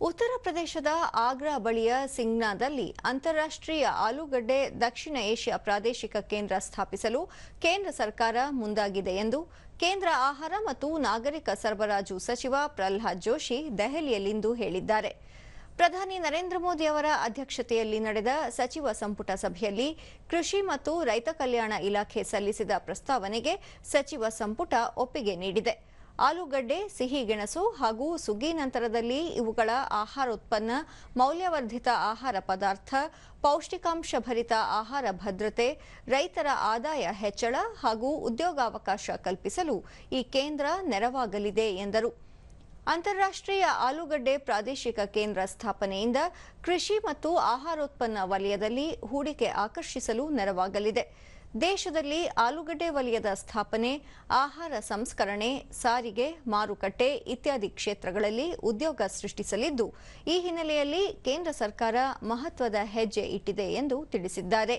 ಉತ್ತರ ಪ್ರದೇಶದ ಆಗ್ರಾ ಬಳಿಯ ಸಿಂಗ್ನಾದಲ್ಲಿ ಅಂತಾರಾಷ್ಟ್ರೀಯ ಆಲೂಗಡ್ಡೆ ದಕ್ಷಿಣ ಏಷ್ಯಾ ಪ್ರಾದೇಶಿಕ ಕೇಂದ್ರ ಸ್ಥಾಪಿಸಲು ಕೇಂದ್ರ ಸರ್ಕಾರ ಮುಂದಾಗಿದೆ ಎಂದು ಕೇಂದ್ರ ಆಹಾರ ಮತ್ತು ನಾಗರಿಕ ಸರಬರಾಜು ಸಚಿವ ಪ್ರಹ್ಲಾದ್ ಜೋಶಿ ದೆಹಲಿಯಲ್ಲಿಂದು ಹೇಳಿದ್ದಾರೆ. ಪ್ರಧಾನಿ ನರೇಂದ್ರ ಮೋದಿ ಅವರ ಅಧ್ಯಕ್ಷತೆಯಲ್ಲಿ ನಡೆದ ಸಚಿವ ಸಂಪುಟ ಸಭೆಯಲ್ಲಿ ಕೃಷಿ ಮತ್ತು ರೈತ ಕಲ್ಯಾಣ ಇಲಾಖೆ ಸಲ್ಲಿಸಿದ ಪ್ರಸ್ತಾವನೆಗೆ ಸಚಿವ ಸಂಪುಟ ಒಪ್ಪಿಗೆ ನೀಡಿದೆ. ಆಲೂಗಡ್ಡೆ, ಸಿಹಿಗೆಣಸು ಹಾಗೂ ಸುಗ್ಗಿ ನಂತರದಲ್ಲಿ ಇವುಗಳ ಆಹಾರೋತ್ಪನ್ನ, ಮೌಲ್ಯವರ್ಧಿತ ಆಹಾರ ಪದಾರ್ಥ, ಪೌಷ್ಟಿಕಾಂಶ ಭರಿತ ಆಹಾರ ಭದ್ರತೆ, ರೈತರ ಆದಾಯ ಹೆಚ್ಚಳ ಹಾಗೂ ಉದ್ಯೋಗಾವಕಾಶ ಕಲ್ಪಿಸಲು ಈ ಕೇಂದ್ರ ನೆರವಾಗಲಿದೆ ಎಂದರು. ಅಂತಾರಾಷ್ಟ್ರೀಯ ಆಲೂಗಡ್ಡೆ ಪ್ರಾದೇಶಿಕ ಕೇಂದ್ರ ಸ್ಥಾಪನೆಯಿಂದ ಕೃಷಿ ಮತ್ತು ಆಹಾರೋತ್ಪನ್ನ ವಲಯದಲ್ಲಿ ಹೂಡಿಕೆ ಆಕರ್ಷಿಸಲು ನೆರವಾಗಲಿದೆ. ದೇಶದಲ್ಲಿ ಆಲೂಗಡ್ಡೆ ವಲಯದ ಸ್ಥಾಪನೆ, ಆಹಾರ ಸಂಸ್ಕರಣೆ, ಸಾರಿಗೆ, ಮಾರುಕಟ್ಟೆ ಇತ್ಯಾದಿ ಕ್ಷೇತ್ರಗಳಲ್ಲಿ ಉದ್ಯೋಗ ಸೃಷ್ಟಿಸಲಿದ್ದು, ಈ ಹಿನ್ನೆಲೆಯಲ್ಲಿ ಕೇಂದ್ರ ಸರ್ಕಾರ ಮಹತ್ವದ ಹೆಜ್ಜೆ ಇಟ್ಟಿದೆ ಎಂದು ತಿಳಿಸಿದ್ದಾರೆ.